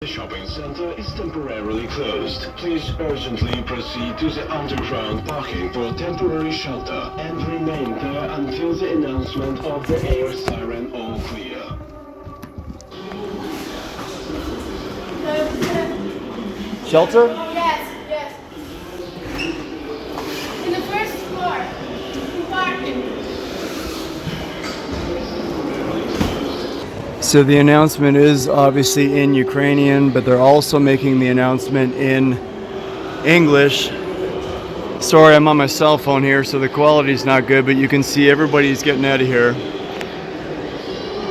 The shopping center is temporarily closed. Please urgently proceed to the underground parking for temporary shelter and remain there until the announcement of the air siren all clear. Shelter? Yes. In the first floor. Parking. So the announcement is obviously in Ukrainian, but they're also making the announcement in English. Sorry, I'm on my cell phone here, so the quality's not good, but you can see everybody's getting out of here.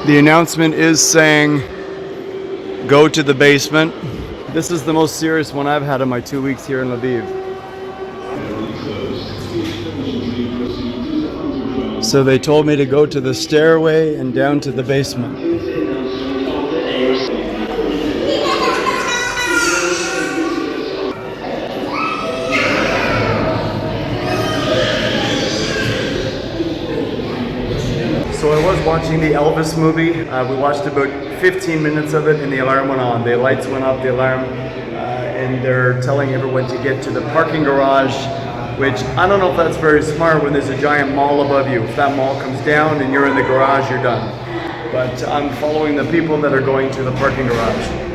The announcement is saying, go to the basement. This is the most serious one I've had in my 2 weeks here in Lviv. So they told me to go to the stairway and down to the basement. So I was watching the Elvis movie. We watched about 15 minutes of it and the alarm went on. The lights went up, the alarm, and they're telling everyone to get to the parking garage, which I don't know if that's very smart when there's a giant mall above you. If that mall comes down and you're in the garage, you're done. But I'm following the people that are going to the parking garage.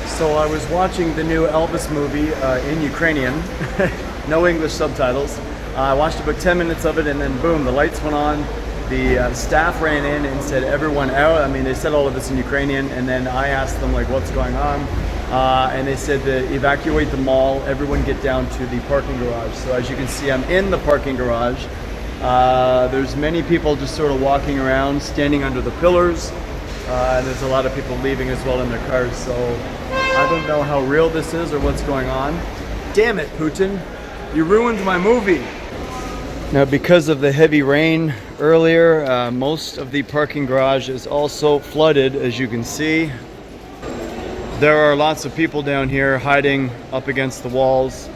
So I was watching the new Elvis movie in Ukrainian, no English subtitles. I watched about 10 minutes of it and then boom, the lights went on. The staff ran in and said everyone out. I mean, they said all of this in Ukrainian, and then I asked them like what's going on. And they said to evacuate the mall, everyone get down to the parking garage. So as you can see, I'm in the parking garage. There's many people just sort of walking around, standing under the pillars. And there's a lot of people leaving as well in their cars, so I don't know how real this is or what's going on. Damn it, Putin, you ruined my movie. Now, because of the heavy rain earlier, most of the parking garage is also flooded, as you can see. There are lots of people down here hiding up against the walls.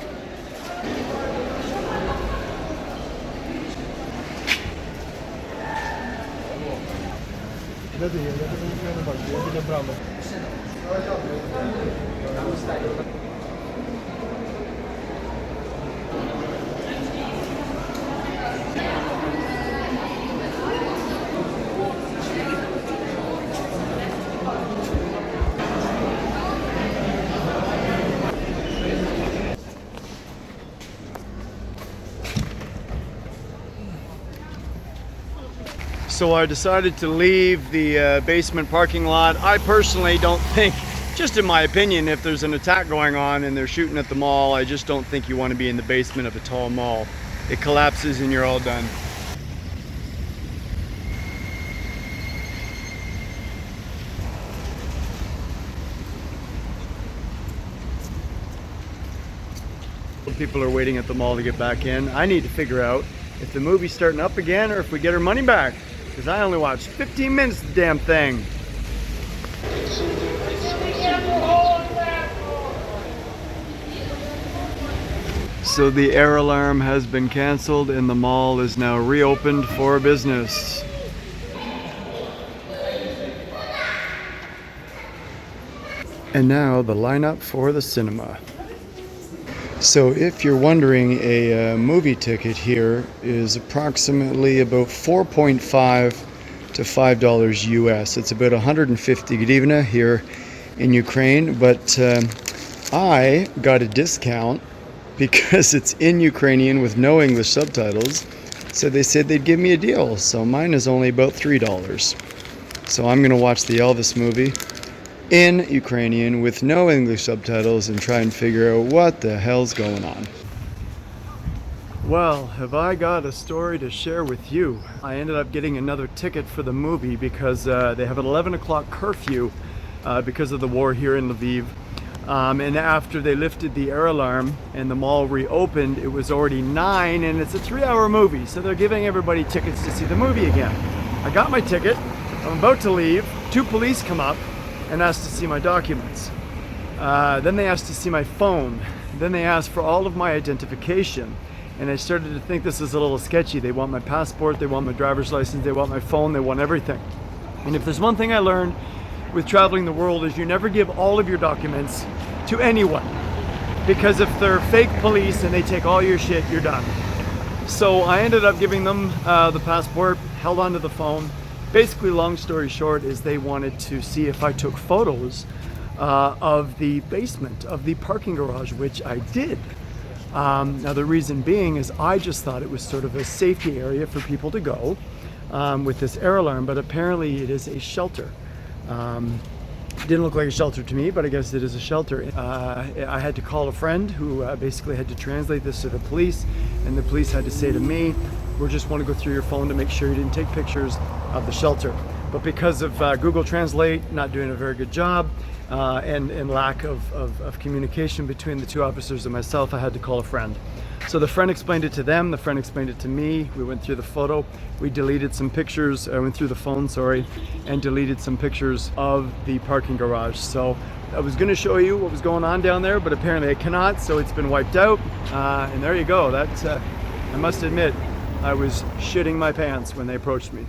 So I decided to leave the basement parking lot. I personally don't think, just in my opinion, if there's an attack going on and they're shooting at the mall, I just don't think you want to be in the basement of a tall mall. It collapses and you're all done. People are waiting at the mall to get back in. I need to figure out if the movie's starting up again or if we get our money back. Because I only watched 15 minutes of the damn thing. So the air alarm has been canceled and the mall is now reopened for business. And now the lineup for the cinema. So if you're wondering, a movie ticket here is approximately about $4.5 to $5 US. It's about 150 hryvnia here in Ukraine, but I got a discount because it's in Ukrainian with no English subtitles. So they said they'd give me a deal. So mine is only about $3. So I'm gonna watch the Elvis movie in Ukrainian with no English subtitles and try and figure out what the hell's going on. Well, have I got a story to share with you. I ended up getting another ticket for the movie because they have an 11 o'clock curfew because of the war here in Lviv. And after they lifted the air alarm and the mall reopened, it was already 9 and it's a 3-hour movie. So they're giving everybody tickets to see the movie again. I got my ticket, I'm about to leave, 2 police come up and asked to see my documents. Then they asked to see my phone. Then they asked for all of my identification. And I started to think this is a little sketchy. They want my passport, they want my driver's license, they want my phone, they want everything. And if there's one thing I learned with traveling the world is you never give all of your documents to anyone. Because if they're fake police and they take all your shit, you're done. So I ended up giving them the passport, held onto the phone. Basically, long story short, is they wanted to see if I took photos of the basement of the parking garage, which I did. Now the reason being is I just thought it was sort of a safety area for people to go with this air alarm, but apparently it is a shelter. Didn't look like a shelter to me, but I guess it is a shelter. I had to call a friend who basically had to translate this to the police, and the police had to say to me, we just want to go through your phone to make sure you didn't take pictures of the shelter. But because of Google Translate not doing a very good job, and lack of communication between the two officers and myself, I had to call a friend. So the friend explained it to them, the friend explained it to me, we went through the photo, we deleted some pictures, I went through the phone, sorry, and deleted some pictures of the parking garage. So I was going to show you what was going on down there, but apparently I cannot, so it's been wiped out, and there you go. That's, I must admit, I was shitting my pants when they approached me.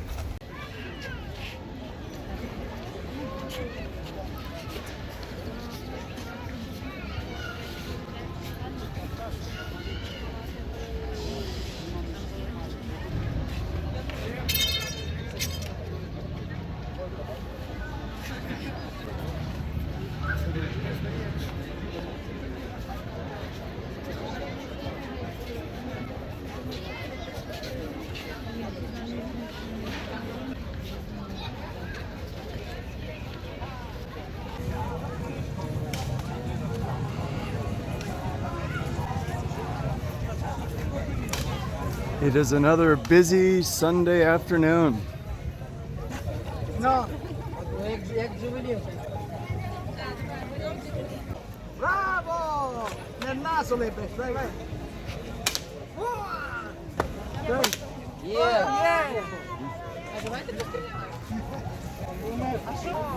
It is another busy Sunday afternoon. No. Bravo! Nel naso le vai, vai. Yeah.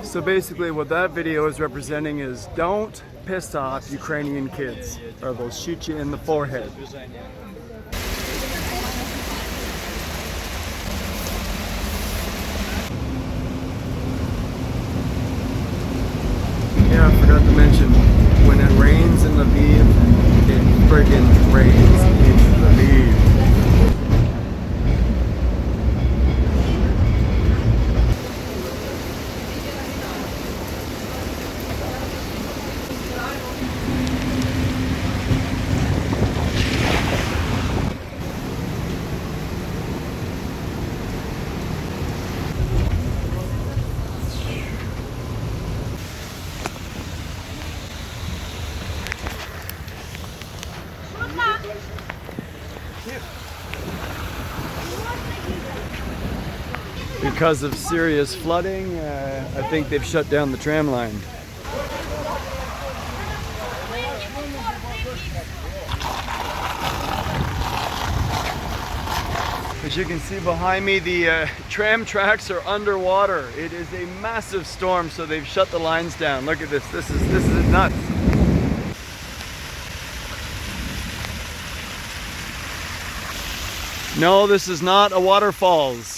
So basically what that video is representing is don't piss off Ukrainian kids or they'll shoot you in the forehead. Yeah, I forgot to mention, when it rains in Lviv, it friggin' rains in Lviv. Because of serious flooding, I think they've shut down the tram line. As you can see behind me, the tram tracks are underwater. It is a massive storm, so they've shut the lines down. Look at this. This is nuts. No, this is not a waterfalls.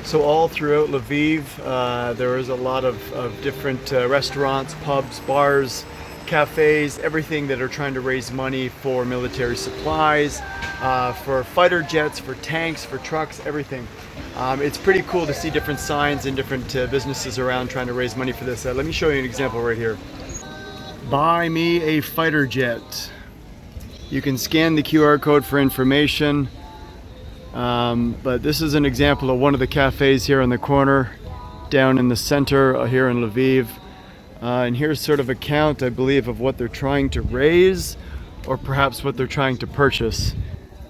So all throughout Lviv, there is a lot of different restaurants, pubs, bars, cafes, everything that are trying to raise money for military supplies, for fighter jets, for tanks, for trucks, everything. It's pretty cool to see different signs and different businesses around trying to raise money for this. Let me show you an example right here. Buy me a fighter jet. You can scan the QR code for information. But this is an example of one of the cafes here on the corner, down in the center here in Lviv. And here's sort of a count, I believe, of what they're trying to raise, or perhaps what they're trying to purchase.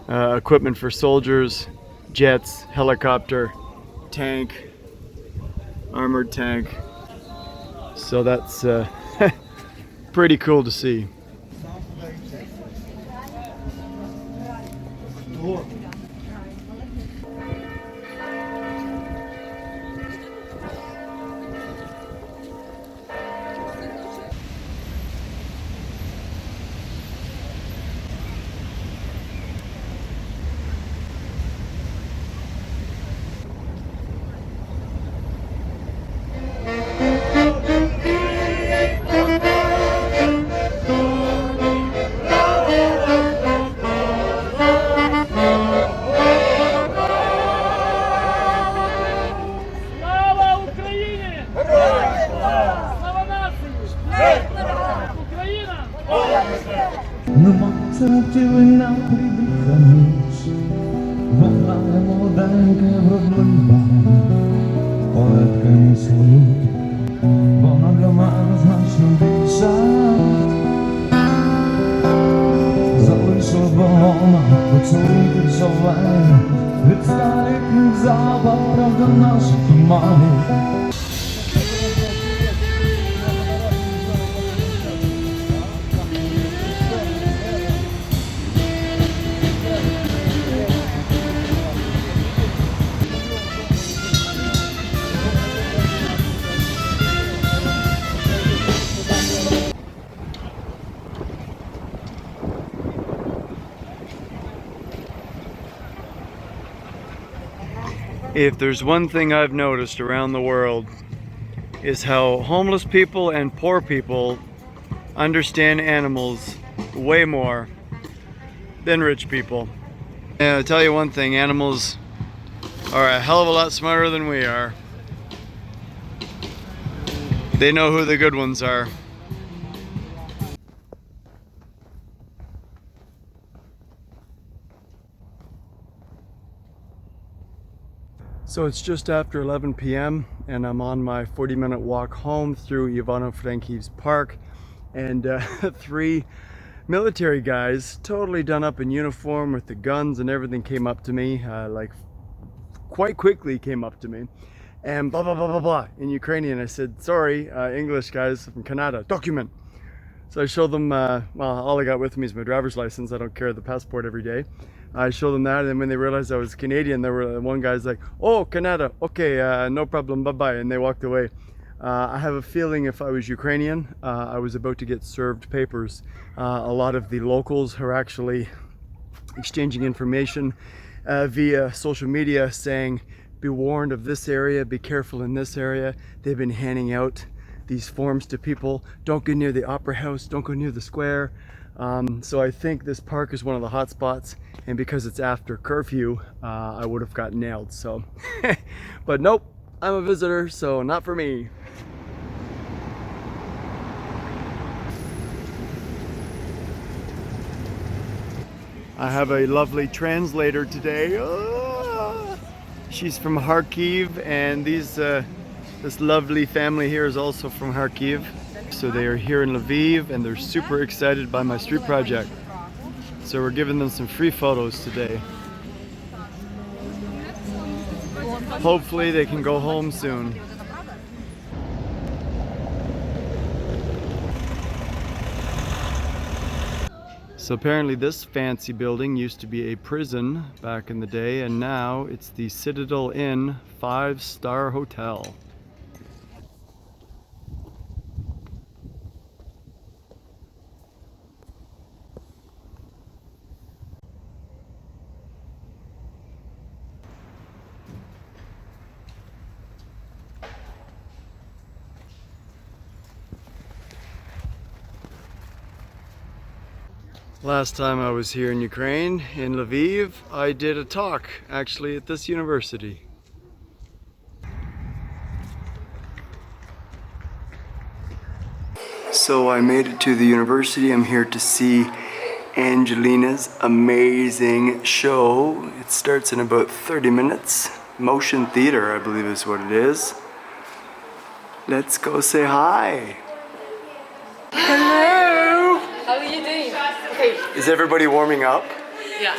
Equipment for soldiers, jets, helicopter, tank, armored tank. So that's pretty cool to see. Слава Україні! Слава нації! Україна! Нема церкви на прибіга ніч, вона не молоденька, вродлива, поетка мій, вона для мене значно більша. Залишила вона поцілунки шалені, від старих книг запах, правда наших туманів. If there's one thing I've noticed around the world, is how homeless people and poor people understand animals way more than rich people. And I'll tell you one thing, animals are a hell of a lot smarter than we are. They know who the good ones are. So it's just after 11 p.m. and I'm on my 40-minute walk home through Ivano-Frankivsk Park, and 3 military guys, totally done up in uniform with the guns and everything, came up to me, like quite quickly came up to me, and blah blah blah blah blah in Ukrainian. I said, sorry, English guys from Canada, document. So I showed them, well, all I got with me is my driver's license. I don't carry the passport every day. I showed them that, and then when they realized I was Canadian, there were one guy's like, oh, Canada, okay, no problem, bye-bye, and they walked away. I have a feeling if I was Ukrainian, I was about to get served papers. A lot of the locals are actually exchanging information via social media saying, be warned of this area, be careful in this area. They've been handing out these forms to people. Don't go near the opera house, don't go near the square. So I think this park is one of the hot spots, and because it's after curfew, I would have got nailed. So, but nope, I'm a visitor, so not for me. I have a lovely translator today. She's from Kharkiv, and this lovely family here is also from Kharkiv. So they are here in Lviv, and they're super excited by my street project. So we're giving them some free photos today. Hopefully they can go home soon. So apparently this fancy building used to be a prison back in the day, and now it's the Citadel Inn 5-star hotel. Last time I was here in Ukraine, in Lviv, I did a talk actually at this university. So I made it to the university. I'm here to see Angelina's amazing show. It starts in about 30 minutes. Motion theater, I believe is what it is. Let's go say hi. Hello! How are you doing? Okay. Is everybody warming up? Yeah.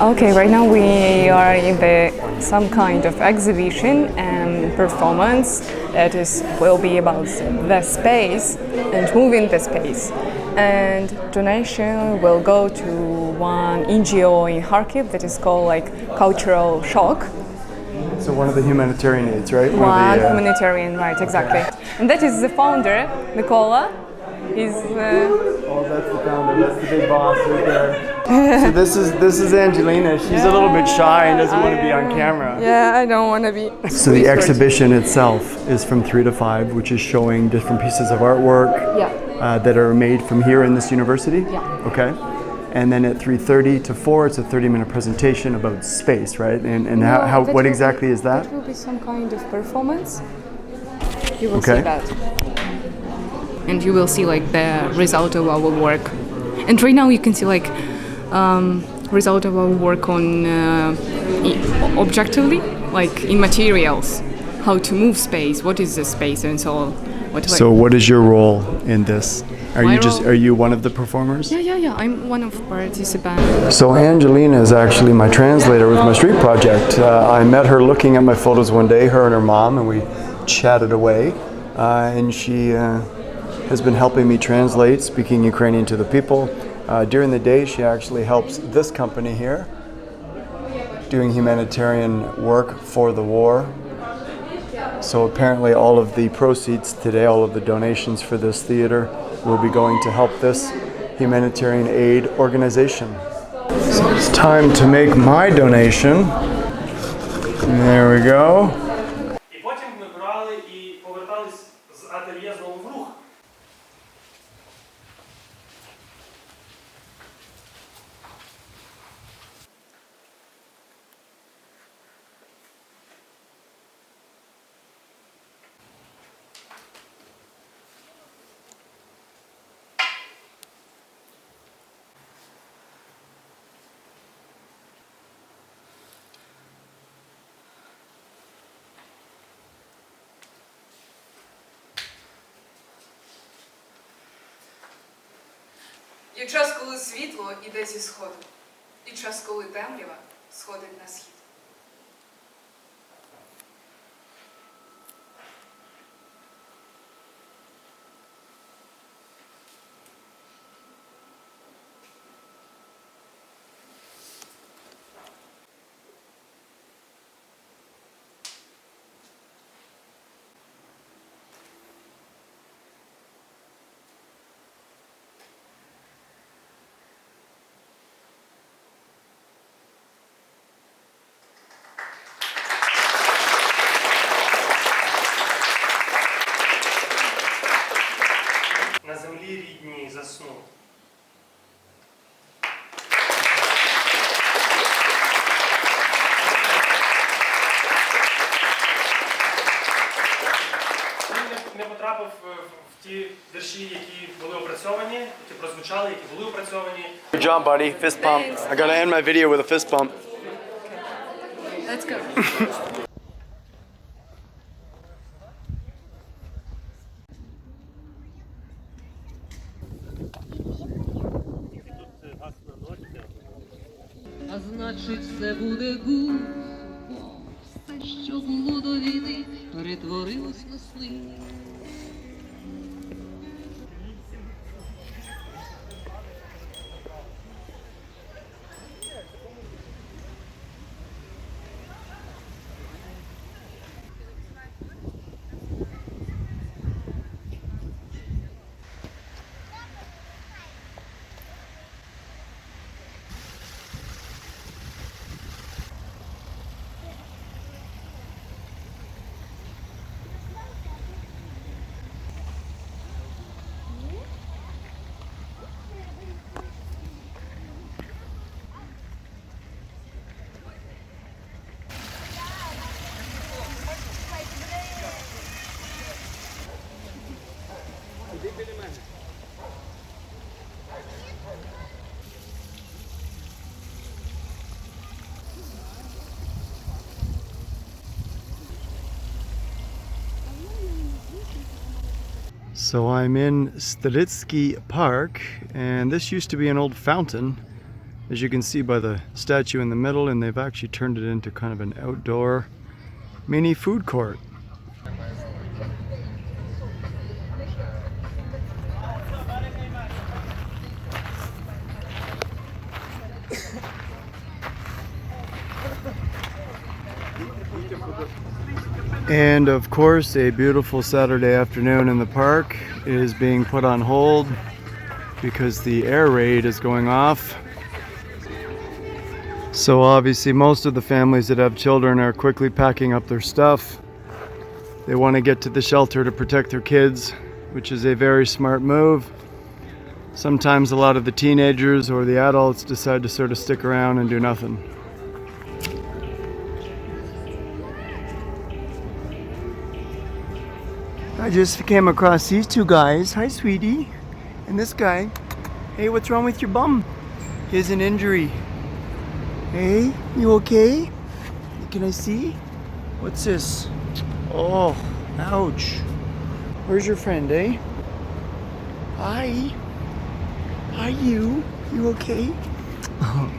Okay, right now we are in some kind of exhibition and performance that will be about the space and moving the space. And donation will go to one NGO in Kharkiv that is called like Cultural Shock. So one of the humanitarian aids, right? One humanitarian, right, exactly. And that is the founder, Nicola. He's Oh, that's the founder. That's the big boss right there. So this is Angelina. She's a little bit shy and doesn't want to be on camera. Yeah, I don't want to be. So the exhibition itself is from 3 to 5, which is showing different pieces of artwork that are made from here in this university. Yeah. Okay. And then at 3:30 to 4, it's a 30-minute presentation about space, right? And what exactly is that? That will be some kind of performance. You will see that. And you will see like the result of our work. And right now you can see like result of our work on objectively, like in materials, how to move space, what is the space and so on. So what is your role in this? Are you one of the performers? Yeah. I'm one of participants. So Angelina is actually my translator with my street project. I met her looking at my photos one day, her and her mom, and we chatted away. And she has been helping me translate, speaking Ukrainian to the people. During the day, she actually helps this company here, doing humanitarian work for the war. So apparently all of the proceeds today, all of the donations for this theater will be going to help this humanitarian aid organization. So it's time to make my donation. There we go. І потім ми брали і повертались з ательє знову в рух. Є час, коли світло іде зі сходу, і час, коли темрява сходить на схід. На землі рідній заснув. Не потрапив в ті вірші, які були опрацьовані, які прозвучали, які були опрацьовані. Good job, buddy. Fist pump. I gotta end my video with a fist pump. Let's go. А значить, все буде гуд, все, що було до війни, перетворилось на сни. So I'm in Staritsky Park, and this used to be an old fountain, as you can see by the statue in the middle, and they've actually turned it into kind of an outdoor mini food court. And of course, a beautiful Saturday afternoon in the park is being put on hold because the air raid is going off. So obviously most of the families that have children are quickly packing up their stuff. They want to get to the shelter to protect their kids, which is a very smart move. Sometimes a lot of the teenagers or the adults decide to sort of stick around and do nothing. I just came across these two guys. Hi, sweetie. And this guy. Hey, what's wrong with your bum? He has an injury. Hey, you okay? Can I see? What's this? Oh, ouch. Where's your friend, eh? Hi. Hi, you. You okay? Oh,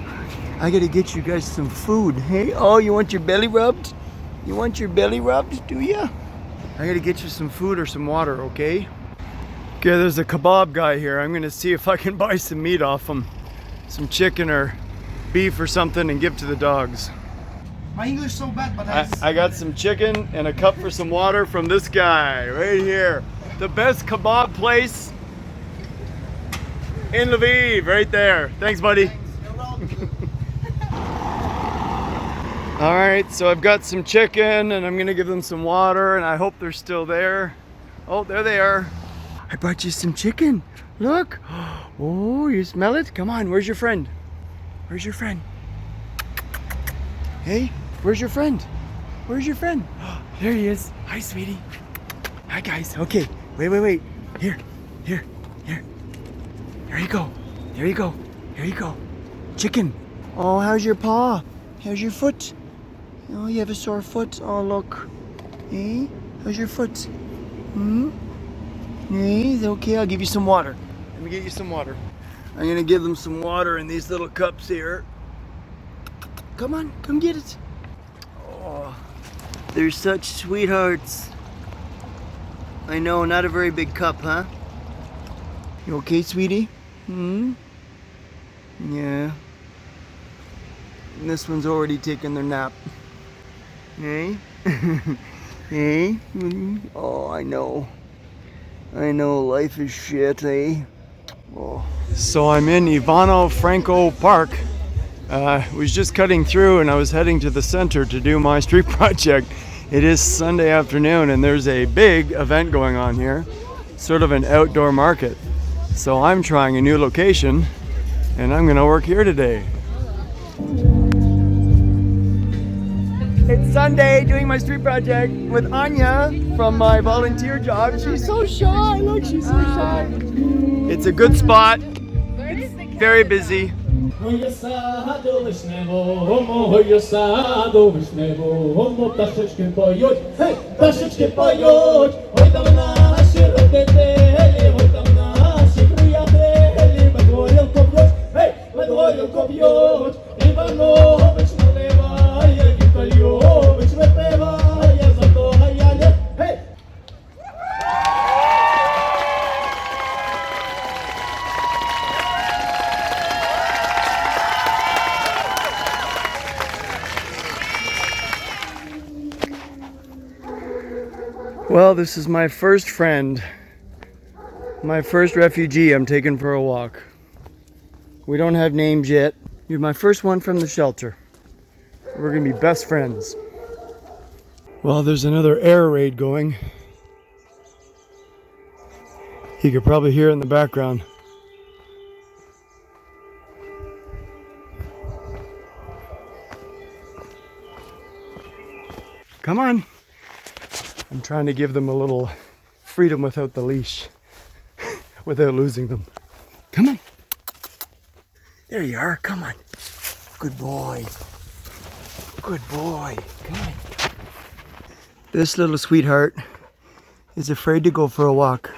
I gotta get you guys some food. Hey, oh, you want your belly rubbed? You want your belly rubbed, do ya? I gotta get you some food or some water, okay? Okay, there's a kebab guy here. I'm gonna see if I can buy some meat off him. Some chicken or beef or something and give to the dogs. My English so bad, but I got some chicken and a cup for some water from this guy right here. The best kebab place in Lviv, right there. Thanks, buddy. All right, so I've got some chicken and I'm gonna give them some water and I hope they're still there. Oh, there they are. I brought you some chicken. Look. Oh, you smell it? Come on, where's your friend? Where's your friend? Hey, where's your friend? Where's your friend? There he is. Hi, sweetie. Hi, guys. Okay, wait. Here. Here you go. There you go. Here you go. Chicken. Oh, how's your paw? How's your foot? Oh, you have a sore foot? Oh, look. Hey, how's your foot? Hey, is it okay? I'll give you some water. Let me get you some water. I'm gonna give them some water in these little cups here. Come on, come get it. Oh, they're such sweethearts. I know, not a very big cup, huh? You okay, sweetie? Yeah. And this one's already taken their nap. Hey? Hey? Oh, I know. Life is shit, eh? Oh. So I'm in Ivano-Franco Park. Was just cutting through and I was heading to the center to do my street project. It is Sunday afternoon and there's a big event going on here. Sort of an outdoor market. So I'm trying a new location and I'm gonna work here today. It's Sunday, doing my street project with Anya from my volunteer job. She's so shy, look, she's so shy. It's a good spot, it's very busy. Well, this is my first friend, my first refugee I'm taking for a walk. We don't have names yet. You're my first one from the shelter. We're gonna be best friends. Well, there's another air raid going. You could probably hear it in the background. Come on. I'm trying to give them a little freedom without the leash, without losing them. Come on. There you are, come on. Good boy. Good boy, come on. This little sweetheart is afraid to go for a walk.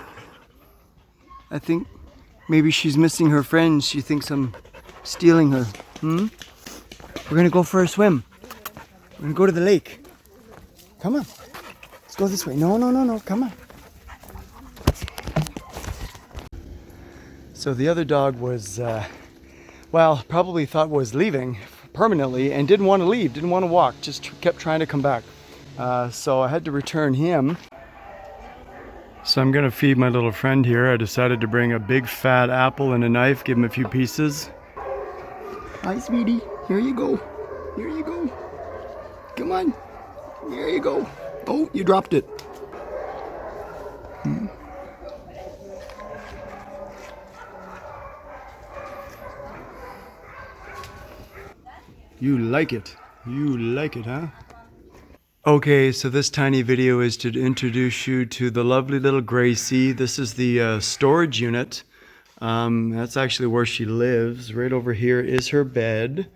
I think maybe she's missing her friends. She thinks I'm stealing her. We're gonna go for a swim. We're gonna go to the lake. Come on. Let's go this way. No, no, no, no. Come on. So the other dog was, well, probably thought was leaving permanently and didn't want to leave, didn't want to walk, just kept trying to come back. So I had to return him. So I'm gonna feed my little friend here. I decided to bring a big fat apple and a knife, give him a few pieces. Hi, sweetie. Here you go. Here you go. Come on. Here you go. Oh, you dropped it. You like it. You like it, huh? Okay, so this tiny video is to introduce you to the lovely little Gracie. This is the storage unit. That's actually where she lives. Right over here is her bed.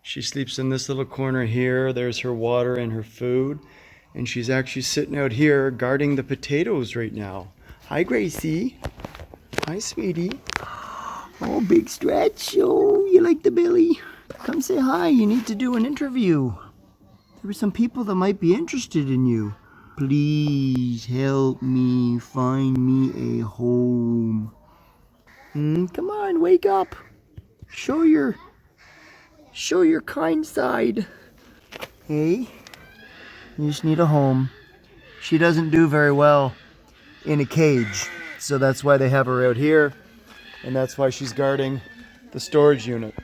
She sleeps in this little corner here. There's her water and her food. And she's actually sitting out here guarding the potatoes right now. Hi, Gracie. Hi, sweetie. Oh, big stretch. Oh, you like the belly? Come say hi. You need to do an interview. There were some people that might be interested in you. Please help me find me a home. Come on, wake up. Show your kind side. Hey, you just need a home. She doesn't do very well in a cage, so that's why they have her out here, and that's why she's guarding the storage unit.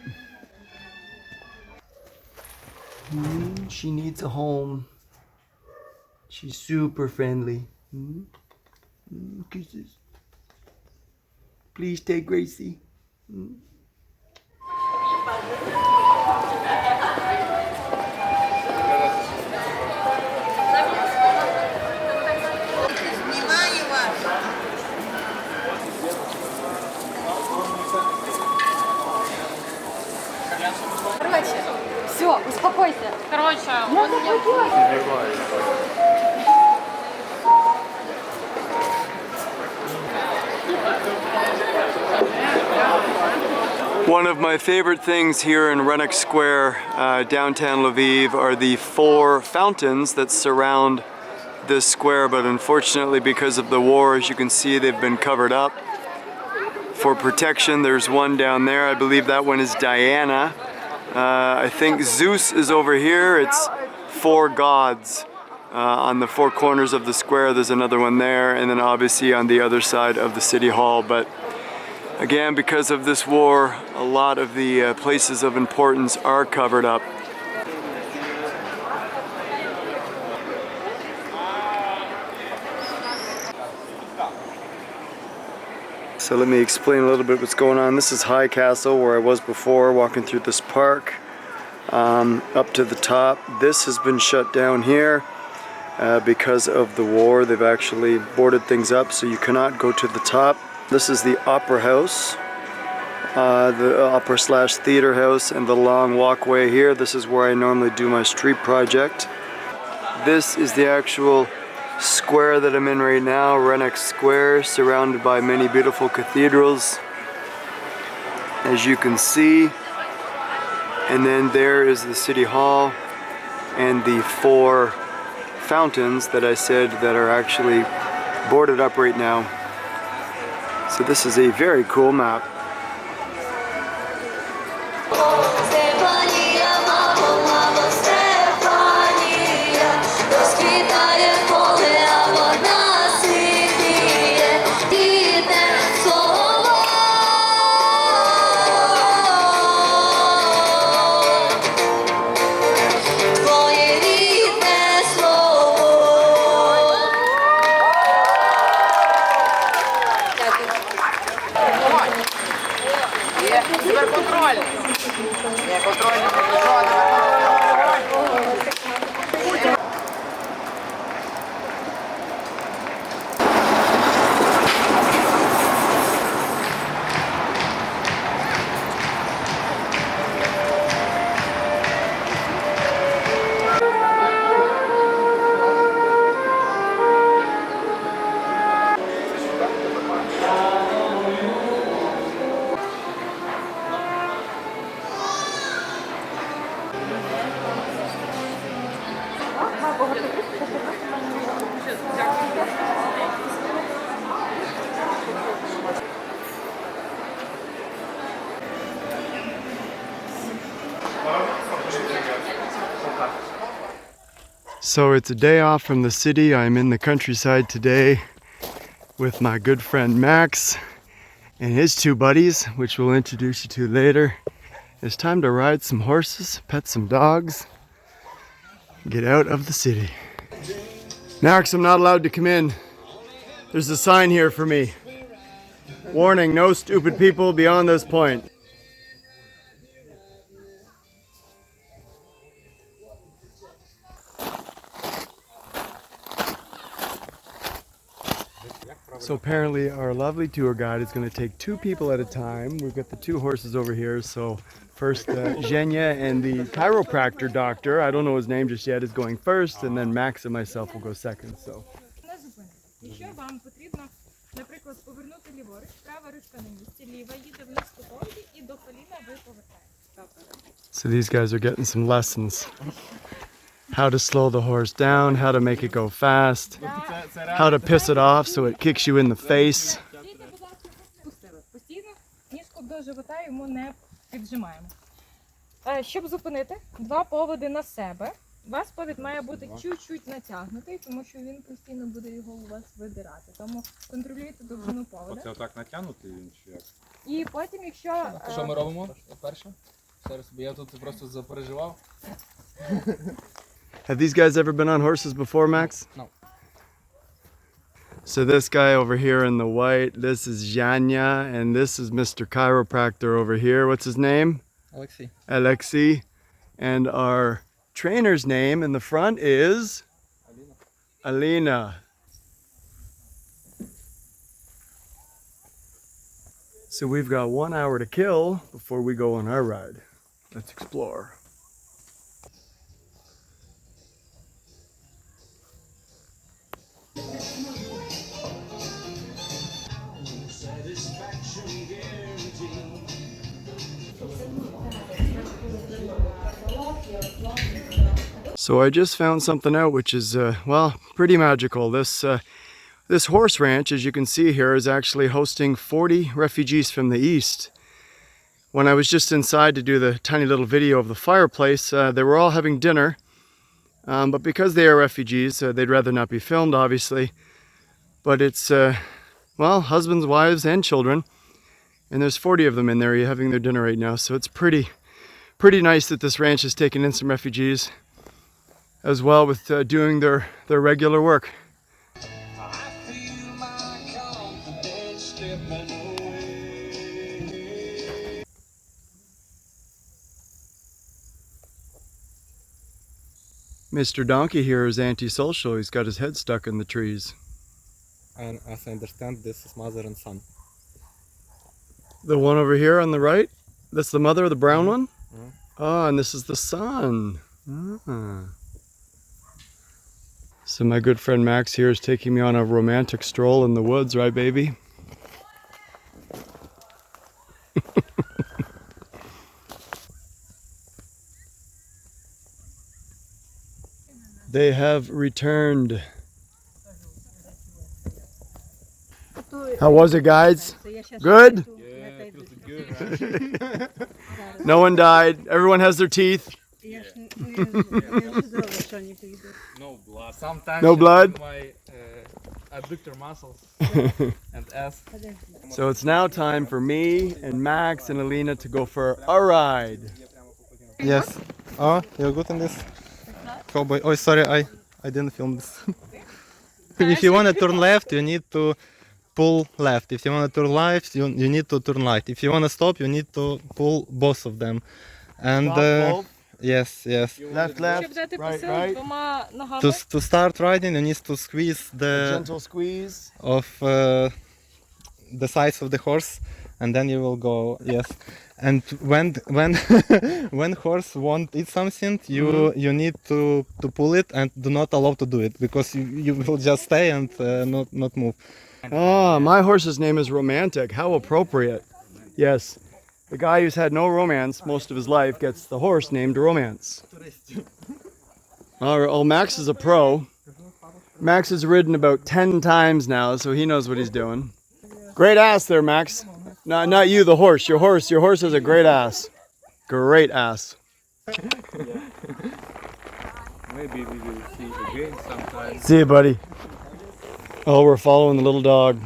She needs a home. She's super friendly. Kisses. Please take Gracie. Все, успокойся. Короче, One of my favorite things here in Rennock Square, downtown Lviv, are the 4 fountains that surround this square, but unfortunately because of the war, as you can see, they've been covered up. For protection, there's one down there. I believe that one is Diana. I think Zeus is over here. It's 4 gods. On the 4 corners of the square, there's another one there, and then obviously on the other side of the city hall. But again, because of this war, a lot of the places of importance are covered up. So let me explain a little bit what's going on. This is High Castle, where I was before, walking through this park. Up to the top. This has been shut down here because of the war. They've actually boarded things up, so you cannot go to the top. This is the Opera House, the opera/theater house, and the long walkway here. This is where I normally do my street project. This is the actual square that I'm in right now, Rennock Square, surrounded by many beautiful cathedrals, as you can see. And then there is the city hall and the 4 fountains that I said that are actually boarded up right now. So this is a very cool map. So it's a day off from the city. I'm in the countryside today with my good friend Max and his two buddies, which we'll introduce you to later. It's time to ride some horses, pet some dogs, get out of the city. Max, I'm not allowed to come in. There's a sign here for me. Warning, no stupid people beyond this point. So apparently our lovely tour guide is going to take 2 people at a time. We've got the 2 horses over here. So first Zhenya and the chiropractor doctor, I don't know his name just yet, is going first, and then Max and myself will go second. So. Якщо вам потрібно, наприклад, повернути ліворуч, права ручка на місці, ліва їде вниз по торбі і до коліна ви повертаєте. So these guys are getting some lessons. How to slow the horse down, how to make it go fast, how to piss it off so it kicks you in the face. Постійно ніжку до живота йому не піджимаємо. Щоб зупинити 2 поводи на себе, у вас повід має бути чуть-чуть натягнутий, тому що він постійно буде його у вас видирати. Тому контролюйте довжину повода. Оце отак натягнутий він чи як? І потім, якщо... Що ми робимо перше? Зараз, бо я тут просто запереживав. Have these guys ever been on horses before, Max? No. So this guy over here in the white, this is Zhenya, and this is Mr. Chiropractor over here. What's his name? Alexei. Alexei. And our trainer's name in the front is? Alina. So we've got 1 hour to kill before we go on our ride. Let's explore. So I just found something out which is, well, pretty magical. This horse ranch, as you can see here, is actually hosting 40 refugees from the east. When I was just inside to do the tiny little video of the fireplace, they were all having dinner. But because they are refugees, they'd rather not be filmed, obviously. But it's, well, husbands, wives, and children. And there's 40 of them in there having their dinner right now. So it's pretty nice that this ranch has taken in some refugees as well with doing their regular work. Mr. Donkey here is antisocial. He's got his head stuck in the trees. And as I understand, this is mother and son. The one over here on the right? That's the mother, the brown one? Oh, and this is the son. Ah. So my good friend Max here is taking me on a romantic stroll in the woods, right, baby? They have returned. How was it, guys? Good? Yeah, it was good. No one died. Everyone has their teeth. No blood. Sometimes No blood? my adductor muscles and ass. So it's now time for me and Max and Alina to go for a ride. Yes. Oh, you're good in this? Cowboy. Oh, sorry, I didn't film this. If you want to turn left, you need to pull left. If you want to turn left, you need to turn right. If you want to stop, you need to pull both of them. And Stop, yes. left, right. To start riding, you need to squeeze the Gentle squeeze. of the sides of the horse, and then you will go. Yes. And when when horse won't eat something, you need to pull it and do not allow to do it, because you will just stay and not move. Oh, my horse's name is Romantic. How appropriate. Yes. The guy who's had no romance most of his life gets the horse named Romance. Oh, Max is a pro. Max has ridden about 10 times now, so he knows what he's doing. Great ass there, Max. Not you, the horse. Your horse has a great ass. Great ass. Maybe we will see again sometime. See you, buddy. Oh, we're following the little dog.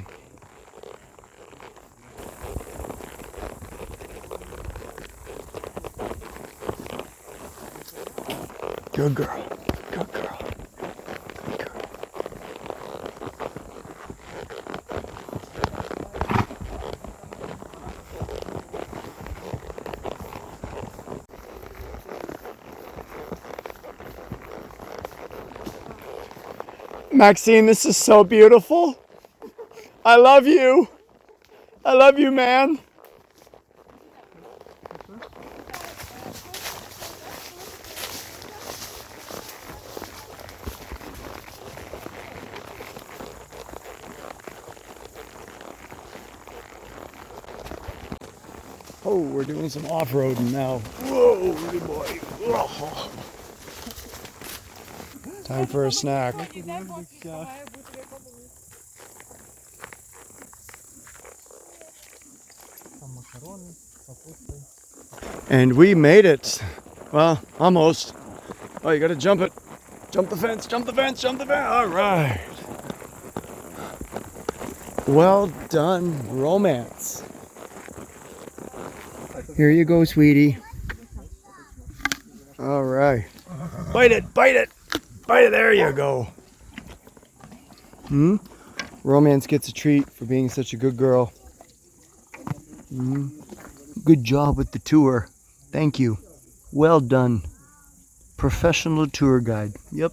Good girl. Good girl. Good girl. Maxine, this is so beautiful. I love you. I love you, man. Oh, we're doing some off-roading now. Whoa, good boy. Oh. Time for a snack. And we made it. Well, almost. Oh, you gotta jump it. Jump the fence, jump the fence, jump the fence. All right. Well done, romance. Here you go, sweetie. All right. Bite it, bite it, bite it. There you go. Romance gets a treat for being such a good girl. Good job with the tour. Thank you. Well done. Professional tour guide. Yep.